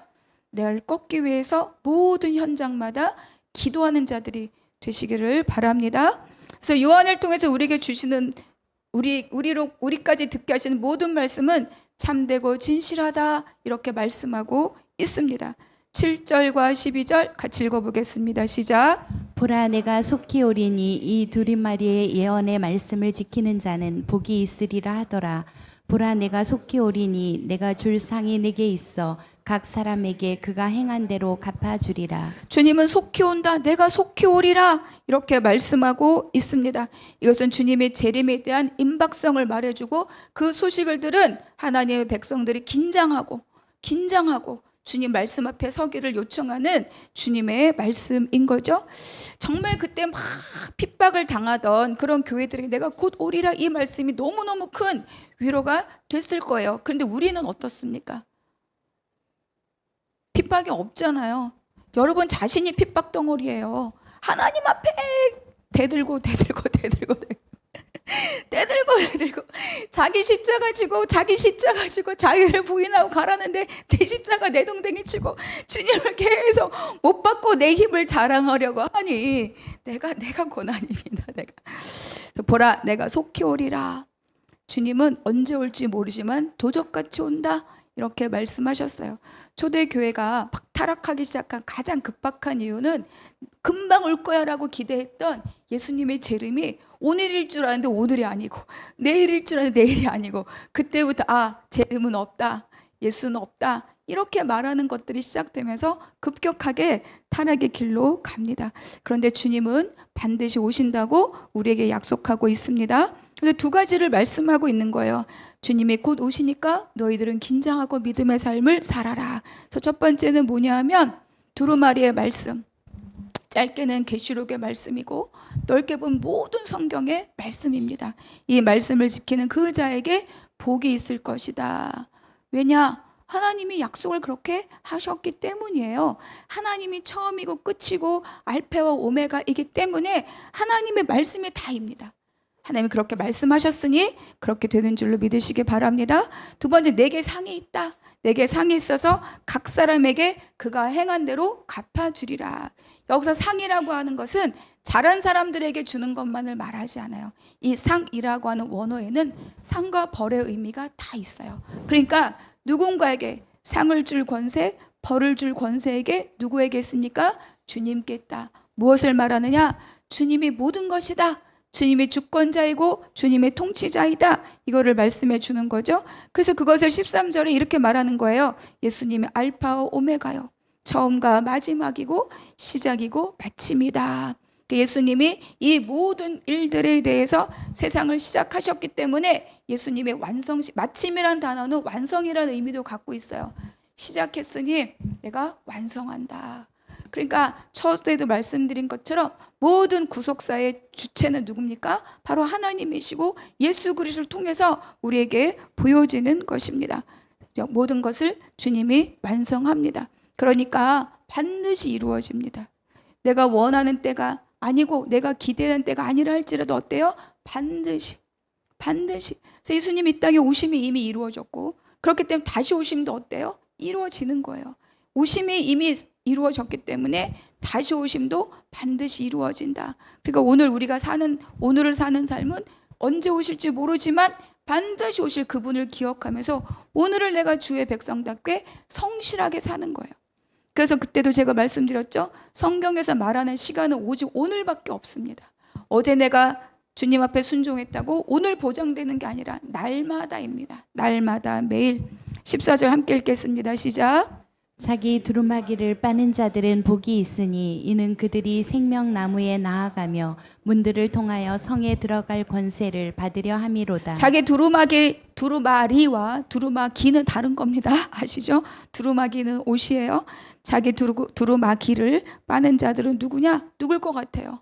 내가 꺾기 위해서 모든 현장마다 기도하는 자들이 되시기를 바랍니다. 그래서 요한을 통해서 우리에게 주시는 우리까지 듣게 하시는 모든 말씀은 참되고 진실하다 이렇게 말씀하고 있습니다. 7절과 12절 같이 읽어보겠습니다. 시작. 보라 내가 속히 오리니 이 두리마리의 예언의 말씀을 지키는 자는 복이 있으리라 하더라. 보라 내가 속히 오리니 내가 줄 상이 내게 있어 각 사람에게 그가 행한 대로 갚아주리라. 주님은 속히 온다. 내가 속히 오리라. 이렇게 말씀하고 있습니다. 이것은 주님의 재림에 대한 임박성을 말해주고 그 소식을 들은 하나님의 백성들이 긴장하고 주님 말씀 앞에 서기를 요청하는 주님의 말씀인 거죠. 정말 그때 막 핍박을 당하던 그런 교회들에게 내가 곧 오리라 이 말씀이 너무너무 큰 위로가 됐을 거예요. 그런데 우리는 어떻습니까? 핍박이 없잖아요. 여러분 자신이 핍박 덩어리예요. 하나님 앞에 대들고 자기 십자가 지고 자기를 부인하고 가라는데 내 십자가 내 동댕이 치고 주님을 계속 못 받고 내 힘을 자랑하려고 하니 내가 고난입니다. 보라 내가 속히 오리라. 주님은 언제 올지 모르지만 도적같이 온다, 이렇게 말씀하셨어요. 초대교회가 막 타락하기 시작한 가장 급박한 이유는 금방 올 거야 라고 기대했던 예수님의 재림이 오늘일 줄 알았는데 오늘이 아니고, 내일일 줄 알았는데 내일이 아니고, 그때부터 재림은 없다, 예수는 없다, 이렇게 말하는 것들이 시작되면서 급격하게 타락의 길로 갑니다. 그런데 주님은 반드시 오신다고 우리에게 약속하고 있습니다. 그래서 두 가지를 말씀하고 있는 거예요. 주님이 곧 오시니까 너희들은 긴장하고 믿음의 삶을 살아라. 그래서 첫 번째는 뭐냐 하면 두루마리의 말씀, 짧게는 계시록의 말씀이고 넓게 보면 모든 성경의 말씀입니다. 이 말씀을 지키는 그 자에게 복이 있을 것이다. 왜냐? 하나님이 약속을 그렇게 하셨기 때문이에요. 하나님이 처음이고 끝이고 알파와 오메가이기 때문에 하나님의 말씀이 다입니다. 하나님이 그렇게 말씀하셨으니 그렇게 되는 줄로 믿으시기 바랍니다. 두 번째, 내게 상이 있다. 내게 상이 있어서 각 사람에게 그가 행한 대로 갚아주리라. 여기서 상이라고 하는 것은 잘한 사람들에게 주는 것만을 말하지 않아요. 이 상이라고 하는 원어에는 상과 벌의 의미가 다 있어요. 그러니까 누군가에게 상을 줄 권세, 벌을 줄 권세에게 누구에게 있습니까? 주님께 있다. 무엇을 말하느냐? 주님이 모든 것이다. 주님이 주권자이고 주님의 통치자이다. 이거를 말씀해 주는 거죠. 그래서 그것을 13절에 이렇게 말하는 거예요. 예수님이 알파와 오메가요, 처음과 마지막이고 시작이고 마침이다. 예수님이 이 모든 일들에 대해서 세상을 시작하셨기 때문에 예수님의 마침이라는 단어는 완성이라는 의미도 갖고 있어요. 시작했으니 내가 완성한다. 그러니까 처음에도 말씀드린 것처럼 모든 구속사의 주체는 누굽니까? 바로 하나님이시고 예수 그리스도를 통해서 우리에게 보여지는 것입니다. 모든 것을 주님이 완성합니다. 그러니까 반드시 이루어집니다. 내가 원하는 때가 아니고 내가 기대하는 때가 아니라 할지라도 어때요? 반드시. 그래서 예수님이 이 땅에 오심이 이미 이루어졌고, 그렇기 때문에 다시 오심도 어때요? 이루어지는 거예요. 오심이 이미 이루어졌기 때문에 다시 오심도 반드시 이루어진다. 그러니까 오늘을 사는 삶은 언제 오실지 모르지만 반드시 오실 그분을 기억하면서 오늘을 내가 주의 백성답게 성실하게 사는 거예요. 그래서 그때도 제가 말씀드렸죠. 성경에서 말하는 시간은 오직 오늘밖에 없습니다. 어제 내가 주님 앞에 순종했다고 오늘 보장되는 게 아니라 날마다입니다. 날마다 매일. 14절 함께 읽겠습니다. 시작. 자기 두루마기를 빠는 자들은 복이 있으니 이는 그들이 생명나무에 나아가며 문들을 통하여 성에 들어갈 권세를 받으려 함이로다. 자기 두루마리와 두루마기는 다른 겁니다. 아시죠? 두루마기는 옷이에요. 자기 두루마기를 빠는 자들은 누구냐? 누굴 것 같아요?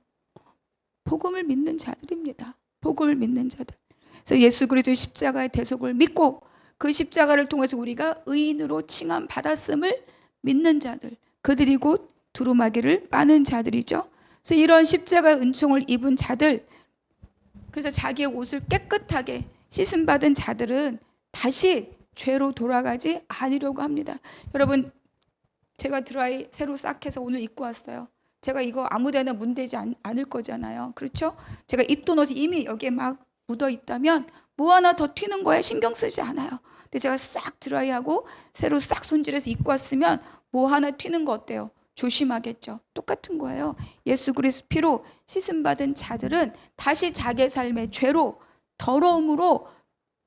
복음을 믿는 자들입니다. 복음을 믿는 자들. 그래서 예수 그리스도의 십자가의 대속을 믿고 그 십자가를 통해서 우리가 의인으로 칭함 받았음을 믿는 자들, 그들이 곧 두루마기를 빠는 자들이죠. 그래서 이런 십자가의 은총을 입은 자들, 그래서 자기의 옷을 깨끗하게 씻음 받은 자들은 다시 죄로 돌아가지 않으려고 합니다. 여러분, 제가 드라이 새로 싹 해서 오늘 입고 왔어요. 제가 이거 아무데나 문대지 않을 거잖아요. 그렇죠? 제가 입던 옷이 이미 여기에 막 묻어 있다면 뭐 하나 더 튀는 거에 신경 쓰지 않아요. 근데 제가 싹 드라이하고 새로 싹 손질해서 입고 왔으면 뭐 하나 튀는 거 어때요? 조심하겠죠. 똑같은 거예요. 예수 그리스도 피로 씻음 받은 자들은 다시 자기의 삶의 죄로, 더러움으로,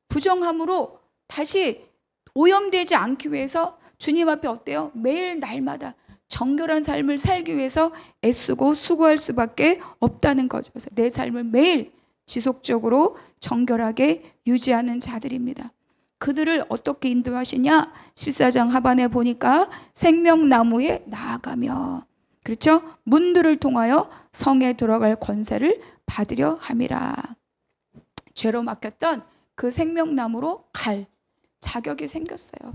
부정함으로 다시 오염되지 않기 위해서 주님 앞에 어때요? 매일 날마다 정결한 삶을 살기 위해서 애쓰고 수고할 수밖에 없다는 거죠. 그래서 내 삶을 매일 지속적으로 정결하게 유지하는 자들입니다. 그들을 어떻게 인도하시냐? 14장 하반에 보니까 생명나무에 나아가며, 그렇죠? 문들을 통하여 성에 들어갈 권세를 받으려 함이라. 죄로 막혔던 그 생명나무로 갈 자격이 생겼어요.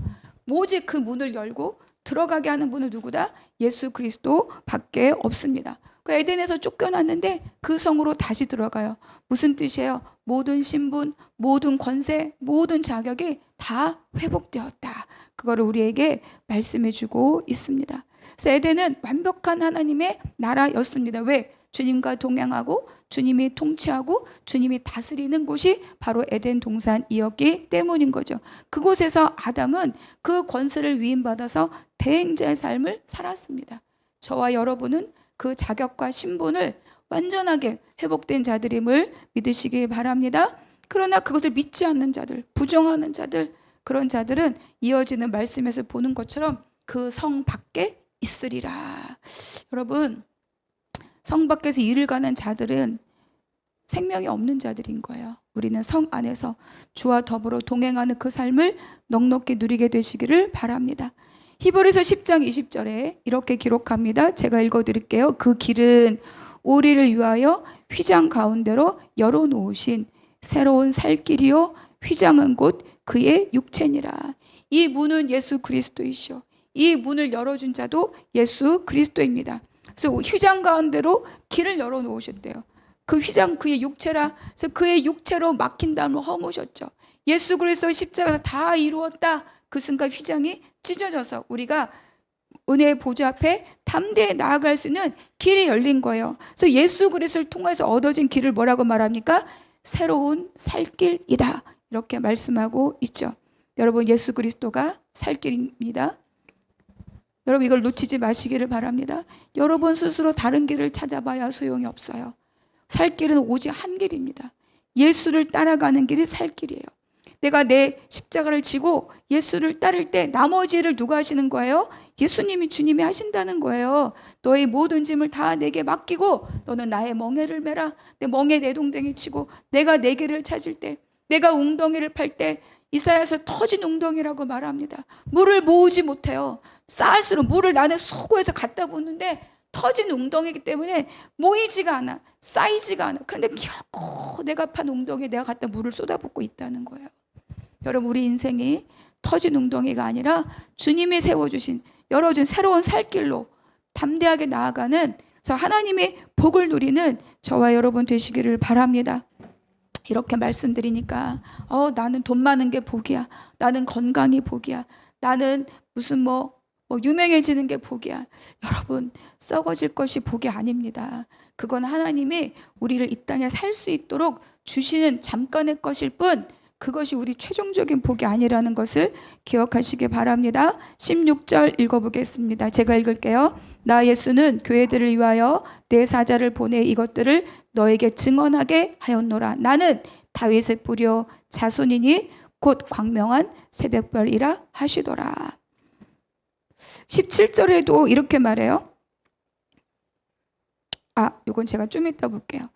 오직 그 문을 열고 들어가게 하는 분은 누구다? 예수 그리스도 밖에 없습니다. 그 에덴에서 쫓겨났는데 그 성으로 다시 들어가요. 무슨 뜻이에요? 모든 신분, 모든 권세, 모든 자격이 다 회복되었다. 그거를 우리에게 말씀해 주고 있습니다. 그래서 에덴은 완벽한 하나님의 나라였습니다. 왜? 주님과 동행하고 주님이 통치하고 주님이 다스리는 곳이 바로 에덴 동산이었기 때문인 거죠. 그곳에서 아담은 그 권세를 위임받아서 대행자의 삶을 살았습니다. 저와 여러분은 그 자격과 신분을 완전하게 회복된 자들임을 믿으시기 바랍니다. 그러나 그것을 믿지 않는 자들, 부정하는 자들, 그런 자들은 이어지는 말씀에서 보는 것처럼 그 성 밖에 있으리라. 여러분, 성 밖에서 일을 가는 자들은 생명이 없는 자들인 거예요. 우리는 성 안에서 주와 더불어 동행하는 그 삶을 넉넉히 누리게 되시기를 바랍니다. 히브리서 10장 20절에 이렇게 기록합니다. 제가 읽어드릴게요. 그 길은 우리를 위하여 휘장 가운데로 열어놓으신 새로운 살 길이요 휘장은 곧 그의 육체니라. 이 문은 예수 그리스도이시오. 이 문을 열어준 자도 예수 그리스도입니다. 그래서 휘장 가운데로 길을 열어놓으셨대요. 그 휘장 그의 육체라. 그래서 그의 육체로 막힌 담을 허무셨죠. 예수 그리스도 십자가에서 다 이루었다. 그 순간 휘장이 찢어져서 우리가 은혜의 보좌 앞에 담대히 나아갈 수 있는 길이 열린 거예요. 그래서 예수 그리스도를 통해서 얻어진 길을 뭐라고 말합니까? 새로운 살길이다. 이렇게 말씀하고 있죠. 여러분, 예수 그리스도가 살길입니다. 여러분, 이걸 놓치지 마시기를 바랍니다. 여러분 스스로 다른 길을 찾아봐야 소용이 없어요. 살 길은 오직 한 길입니다. 예수를 따라가는 길이 살 길이에요. 내가 내 십자가를 지고 예수를 따를 때 나머지를 누가 하시는 거예요? 예수님이, 주님이 하신다는 거예요. 너의 모든 짐을 다 내게 맡기고 너는 나의 멍에를 메라. 내 멍에 내 동댕이 치고 내가 내 길을 찾을 때, 내가 웅덩이를 팔 때, 이사야서 터진 웅덩이라고 말합니다. 물을 모으지 못해요. 쌓을수록 물을 나는 수고해서 갖다 붓는데 터진 웅덩이기 때문에 모이지가 않아, 쌓이지가 않아. 그런데 겨우 내가 판 웅덩이에 내가 갖다 물을 쏟아붓고 있다는 거예요. 여러분, 우리 인생이 터진 웅덩이가 아니라 주님이 세워주신, 열어준 새로운 살길로 담대하게 나아가는, 저 하나님의 복을 누리는 저와 여러분 되시기를 바랍니다. 이렇게 말씀드리니까 나는 돈 많은 게 복이야, 나는 건강이 복이야, 나는 무슨 뭐 유명해지는 게 복이야. 여러분, 썩어질 것이 복이 아닙니다. 그건 하나님이 우리를 이 땅에 살 수 있도록 주시는 잠깐의 것일 뿐, 그것이 우리 최종적인 복이 아니라는 것을 기억하시기 바랍니다. 16절 읽어보겠습니다. 제가 읽을게요. 나 예수는 교회들을 위하여 내 사자를 보내 이것들을 너에게 증언하게 하였노라. 나는 다윗의 뿌리요 자손이니 곧 광명한 새벽별이라 하시더라. 17절에도 이렇게 말해요. 이건 제가 좀 이따 볼게요.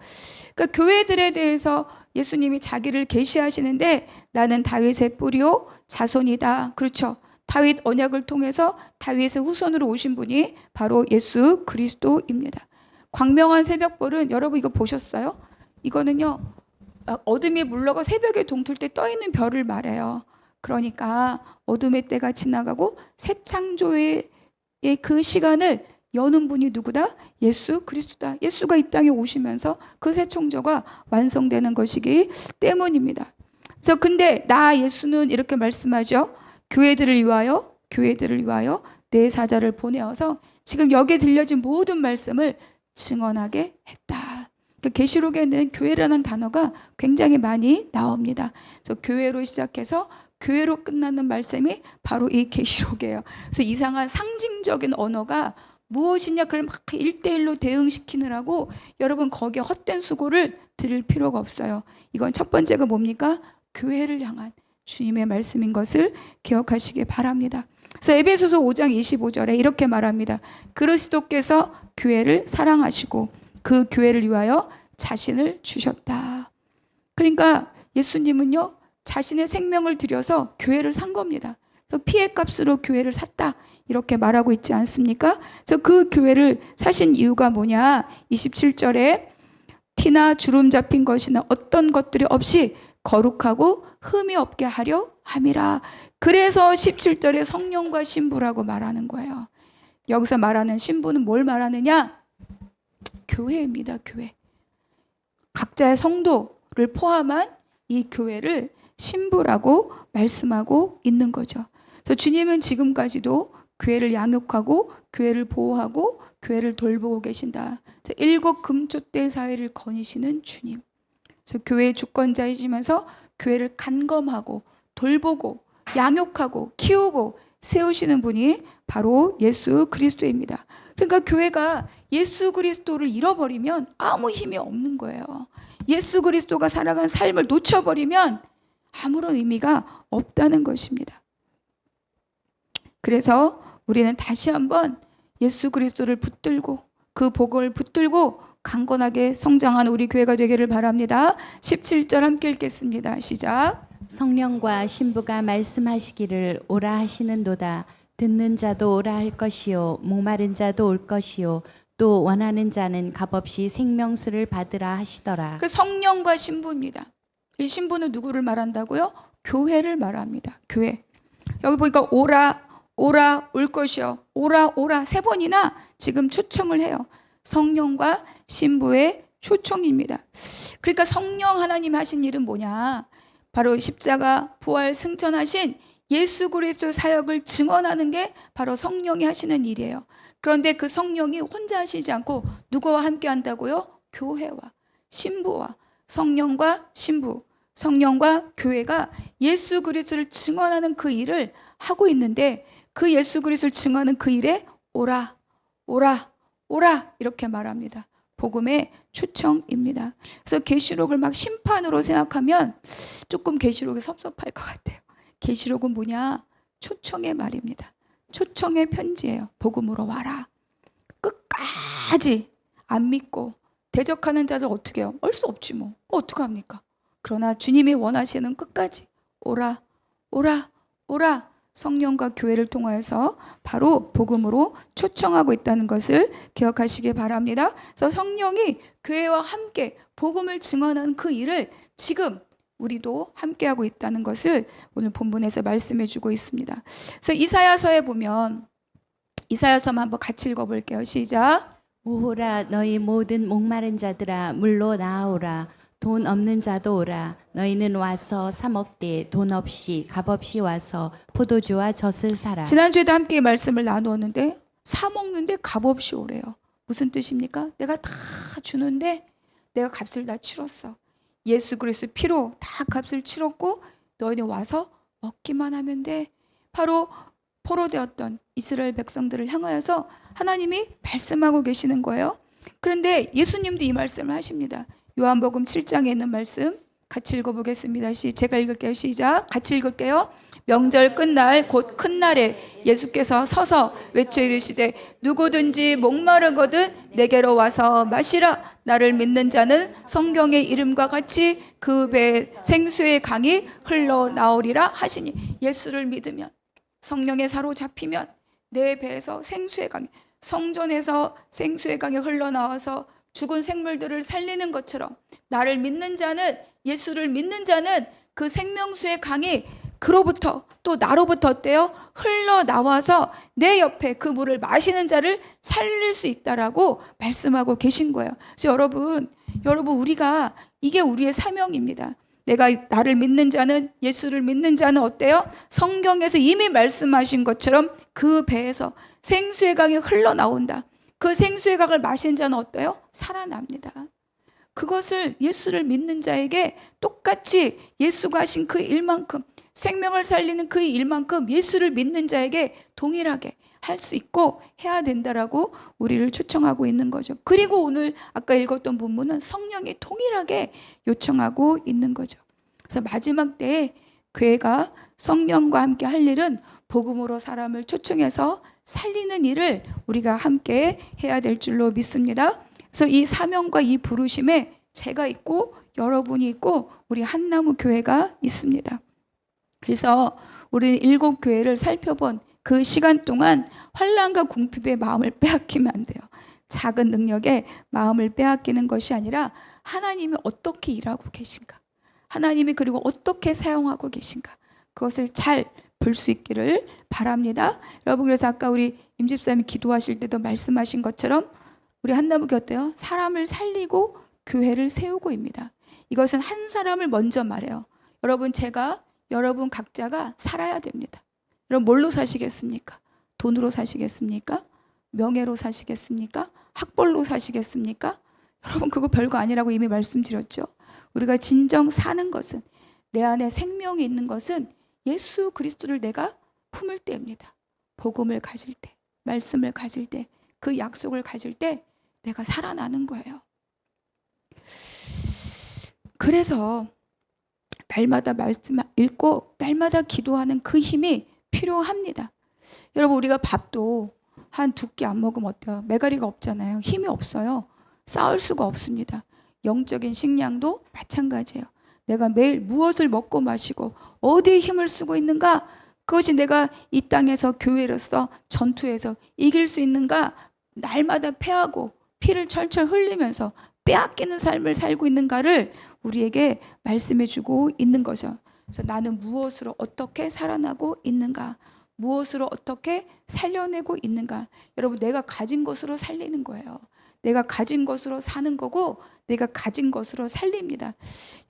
그러니까 교회들에 대해서 예수님이 자기를 계시하시는데 나는 다윗의 뿌리요 자손이다. 그렇죠. 다윗 언약을 통해서 다윗의 후손으로 오신 분이 바로 예수 그리스도입니다. 광명한 새벽별은 여러분 이거 보셨어요? 이거는요, 어둠이 물러가 새벽에 동틀 때 떠 있는 별을 말해요. 그러니까 어둠의 때가 지나가고 새 창조의 그 시간을 여는 분이 누구다? 예수 그리스도다. 예수가 이 땅에 오시면서 그 새 창조가 완성되는 것이기 때문입니다. 그래서 근데 나 예수는 이렇게 말씀하죠. 교회들을 위하여 내 사자를 보내어서 지금 여기에 들려진 모든 말씀을 증언하게 했다. 그러니까 계시록에는 교회라는 단어가 굉장히 많이 나옵니다. 그래서 교회로 시작해서 교회로 끝나는 말씀이 바로 이 계시록이에요. 그래서 이상한 상징적인 언어가 무엇이냐, 그걸 막 1대1로 대응시키느라고 여러분 거기에 헛된 수고를 드릴 필요가 없어요. 이건 첫 번째가 뭡니까? 교회를 향한 주님의 말씀인 것을 기억하시기 바랍니다. 그래서 에베소서 5장 25절에 이렇게 말합니다. 그리스도께서 교회를 사랑하시고 그 교회를 위하여 자신을 주셨다. 그러니까 예수님은요, 자신의 생명을 들여서 교회를 산 겁니다. 피해 값으로 교회를 샀다. 이렇게 말하고 있지 않습니까? 그래서 그 교회를 사신 이유가 뭐냐? 27절에 티나 주름 잡힌 것이나 어떤 것들이 없이 거룩하고 흠이 없게 하려 함이라. 그래서 17절에 성령과 신부라고 말하는 거예요. 여기서 말하는 신부는 뭘 말하느냐? 교회입니다. 교회. 각자의 성도를 포함한 이 교회를 신부라고 말씀하고 있는 거죠. 그래서 주님은 지금까지도 교회를 양육하고 교회를 보호하고 교회를 돌보고 계신다. 7 금초대 사회를 거니시는 주님. 그래서 교회의 주권자이시면서 교회를 간검하고 돌보고 양육하고 키우고 세우시는 분이 바로 예수 그리스도입니다. 그러니까 교회가 예수 그리스도를 잃어버리면 아무 힘이 없는 거예요. 예수 그리스도가 살아간 삶을 놓쳐버리면 아무런 의미가 없다는 것입니다. 그래서 우리는 다시 한번 예수 그리스도를 붙들고 그 복을 붙들고 강건하게 성장하는 우리 교회가 되기를 바랍니다. 17절 함께 읽겠습니다. 시작. 성령과 신부가 말씀하시기를 오라 하시는도다. 듣는 자도 오라 할 것이요 목마른 자도 올 것이요 또 원하는 자는 값없이 생명수를 받으라 하시더라. 그 성령과 신부입니다. 이 신부는 누구를 말한다고요? 교회를 말합니다. 교회. 여기 보니까 오라 오라 올 것이요 오라 오라 3번이나 지금 초청을 해요. 성령과 신부의 초청입니다. 그러니까 성령 하나님 하신 일은 뭐냐? 바로 십자가 부활 승천하신 예수 그리스도 사역을 증언하는 게 바로 성령이 하시는 일이에요. 그런데 그 성령이 혼자 하시지 않고 누구와 함께 한다고요? 교회와 신부와 성령과 신부, 성령과 교회가 예수 그리스도를 증언하는 그 일을 하고 있는데 그 예수 그리스도를 증언하는 그 일에 오라 오라 오라 이렇게 말합니다. 복음의 초청입니다. 그래서 계시록을 막 심판으로 생각하면 조금 계시록이 섭섭할 것 같아요. 계시록은 뭐냐? 초청의 말입니다. 초청의 편지예요. 복음으로 와라. 끝까지 안 믿고 대적하는 자들 어떻게 해요? 올 수 없지 뭐. 어떡합니까? 그러나 주님이 원하시는 끝까지 오라 오라 오라 성령과 교회를 통하여서 바로 복음으로 초청하고 있다는 것을 기억하시기 바랍니다. 그래서 성령이 교회와 함께 복음을 증언하는 그 일을 지금 우리도 함께하고 있다는 것을 오늘 본문에서 말씀해 주고 있습니다. 그래서 이사야서에 보면 이사야서만 한번 같이 읽어볼게요. 시작. 오호라 너희 모든 목마른 자들아 물로 나아오라. 돈 없는 자도 오라. 너희는 와서 사 먹되 돈 없이 값없이 와서 포도주와 젖을 사라. 지난주에도 함께 말씀을 나누었는데 사 먹는데 값없이 오래요. 무슨 뜻입니까? 내가 다 주는데 내가 값을 다 치렀어. 예수 그리스도 피로 다 값을 치렀고 너희는 와서 먹기만 하면 돼. 바로 포로되었던 이스라엘 백성들을 향하여서 하나님이 말씀하고 계시는 거예요. 그런데 예수님도 이 말씀을 하십니다. 요한복음 7장에 있는 말씀 같이 읽어보겠습니다. 제가 읽을게요. 시작. 같이 읽을게요. 명절 끝날 곧 큰 날에 예수께서 서서 외쳐 이르시되 누구든지 목마르거든 내게로 와서 마시라. 나를 믿는 자는 성경의 이름과 같이 그 배에 생수의 강이 흘러나오리라 하시니 예수를 믿으면 성령에 사로잡히면 내 배에서 생수의 강이 성전에서 생수의 강이 흘러나와서 죽은 생물들을 살리는 것처럼 나를 믿는 자는 예수를 믿는 자는 그 생명수의 강이 그로부터 또 나로부터 어때요? 흘러나와서 내 옆에 그 물을 마시는 자를 살릴 수 있다라고 말씀하고 계신 거예요. 그래서 여러분 우리가 이게 우리의 사명입니다. 내가 나를 믿는 자는 예수를 믿는 자는 어때요? 성경에서 이미 말씀하신 것처럼 그 배에서 생수의 강이 흘러나온다. 그 생수의 강을 마신 자는 어때요? 살아납니다. 그것을 예수를 믿는 자에게 똑같이 예수가 하신 그 일만큼 생명을 살리는 그 일만큼 예수를 믿는 자에게 동일하게 할 수 있고 해야 된다라고 우리를 초청하고 있는 거죠. 그리고 오늘 아까 읽었던 본문은 성령이 동일하게 요청하고 있는 거죠. 그래서 마지막 때에 교회가 성령과 함께 할 일은 복음으로 사람을 초청해서 살리는 일을 우리가 함께 해야 될 줄로 믿습니다. 그래서 이 사명과 이 부르심에 제가 있고 여러분이 있고 우리 한나무 교회가 있습니다. 그래서 우리는 7 교회를 살펴본 그 시간 동안 환난과 궁핍의 마음을 빼앗기면 안 돼요. 작은 능력에 마음을 빼앗기는 것이 아니라 하나님이 어떻게 일하고 계신가, 하나님이 그리고 어떻게 사용하고 계신가, 그것을 잘 볼 수 있기를 바랍니다. 여러분, 그래서 아까 우리 임집사님이 기도하실 때도 말씀하신 것처럼 우리 한나무교 어때요? 사람을 살리고 교회를 세우고입니다. 이것은 한 사람을 먼저 말해요. 여러분, 제가 여러분 각자가 살아야 됩니다. 여러분, 뭘로 사시겠습니까? 돈으로 사시겠습니까? 명예로 사시겠습니까? 학벌로 사시겠습니까? 여러분, 그거 별거 아니라고 이미 말씀드렸죠. 우리가 진정 사는 것은, 내 안에 생명이 있는 것은 예수 그리스도를 내가 품을 때입니다. 복음을 가질 때, 말씀을 가질 때, 그 약속을 가질 때 내가 살아나는 거예요. 그래서 날마다 말씀 읽고 날마다 기도하는 그 힘이 필요합니다. 여러분, 우리가 밥도 한 2끼 안 먹으면 어때요? 메가리가 없잖아요. 힘이 없어요. 싸울 수가 없습니다. 영적인 식량도 마찬가지예요. 내가 매일 무엇을 먹고 마시고 어디에 힘을 쓰고 있는가? 그것이 내가 이 땅에서 교회로서 전투에서 이길 수 있는가? 날마다 패하고 피를 철철 흘리면서 빼앗기는 삶을 살고 있는가를 우리에게 말씀해 주고 있는 거죠. 그래서 나는 무엇으로 어떻게 살아나고 있는가? 무엇으로 어떻게 살려내고 있는가? 여러분, 내가 가진 것으로 살리는 거예요. 내가 가진 것으로 사는 거고 내가 가진 것으로 살립니다.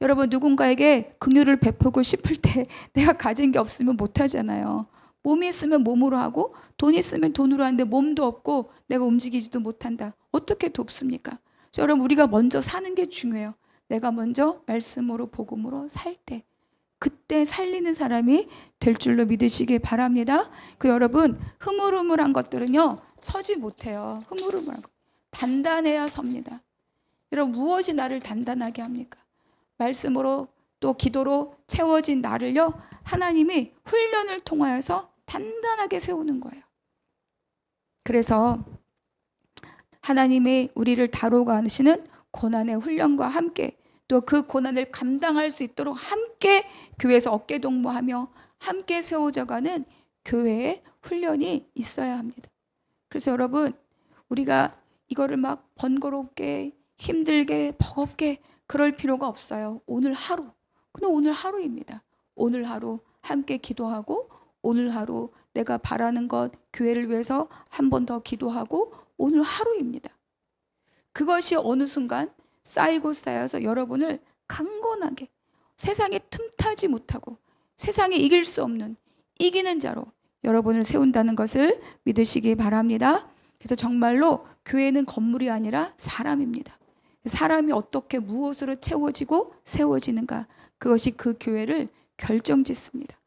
여러분, 누군가에게 긍휼을 베풀고 싶을 때 내가 가진 게 없으면 못 하잖아요. 몸이 있으면 몸으로 하고 돈이 있으면 돈으로 하는데 몸도 없고 내가 움직이지도 못한다. 어떻게 돕습니까? 그래서 여러분, 우리가 먼저 사는 게 중요해요. 내가 먼저 말씀으로 복음으로 살 때, 그때 살리는 사람이 될 줄로 믿으시기 바랍니다. 여러분, 흐물흐물한 것들은요 서지 못해요. 흐물흐물한 것, 단단해야 섭니다. 여러분, 무엇이 나를 단단하게 합니까? 말씀으로 또 기도로 채워진 나를요 하나님이 훈련을 통하여서 단단하게 세우는 거예요. 그래서 하나님이 우리를 다루고 하시는 고난의 훈련과 함께 또 그 고난을 감당할 수 있도록 함께 교회에서 어깨동무하며 함께 세워져가는 교회의 훈련이 있어야 합니다. 그래서 여러분, 우리가 이거를 막 번거롭게 힘들게 버겁게 그럴 필요가 없어요. 오늘 하루, 그냥 오늘 하루입니다. 오늘 하루 함께 기도하고 오늘 하루 내가 바라는 것 교회를 위해서 한 번 더 기도하고 오늘 하루입니다. 그것이 어느 순간 쌓이고 쌓여서 여러분을 강건하게 세상에 틈타지 못하고 세상에 이길 수 없는 이기는 자로 여러분을 세운다는 것을 믿으시기 바랍니다. 그래서 정말로 교회는 건물이 아니라 사람입니다. 사람이 어떻게 무엇으로 채워지고 세워지는가, 그것이 그 교회를 결정짓습니다.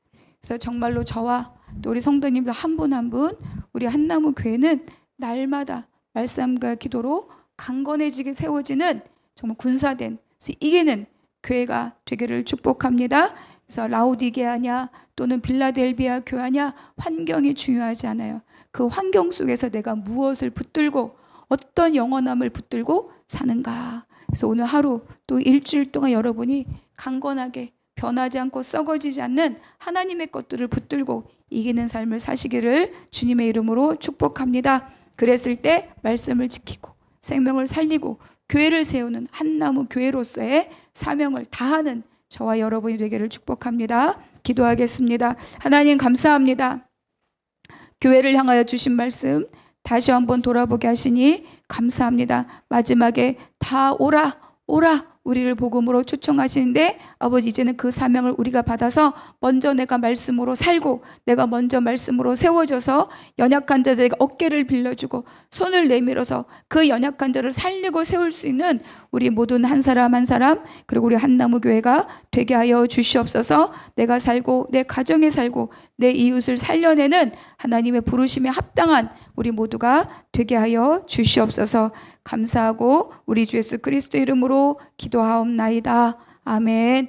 그래서 정말로 저와 또 우리 성도님들 한 분 한 분 우리 한나무 교회는 날마다 말씀과 기도로 강건해지게 세워지는 정말 군사된 이기는 교회가 되기를 축복합니다. 그래서 라오디게아냐 또는 빌라델비아 교회냐 환경이 중요하지 않아요. 그 환경 속에서 내가 무엇을 붙들고 어떤 영원함을 붙들고 사는가. 그래서 오늘 하루 또 일주일 동안 여러분이 강건하게 변하지 않고 썩어지지 않는 하나님의 것들을 붙들고 이기는 삶을 사시기를 주님의 이름으로 축복합니다. 그랬을 때 말씀을 지키고 생명을 살리고 교회를 세우는 한나무 교회로서의 사명을 다하는 저와 여러분이 되기를 축복합니다. 기도하겠습니다. 하나님, 감사합니다. 교회를 향하여 주신 말씀 다시 한번 돌아보게 하시니 감사합니다. 마지막에 다 오라 오라 우리를 복음으로 초청하시는데 아버지, 이제는 그 사명을 우리가 받아서 먼저 내가 말씀으로 살고 내가 먼저 말씀으로 세워져서 연약한 자들에게 어깨를 빌려주고 손을 내밀어서 그 연약한 자를 살리고 세울 수 있는 우리 모든 한 사람 한 사람 그리고 우리 한나무 교회가 되게 하여 주시옵소서. 내가 살고 내 가정에 살고 내 이웃을 살려내는 하나님의 부르심에 합당한 우리 모두가 되게 하여 주시옵소서. 감사하고 우리 주 예수 그리스도 이름으로 기도하옵나이다. 아멘.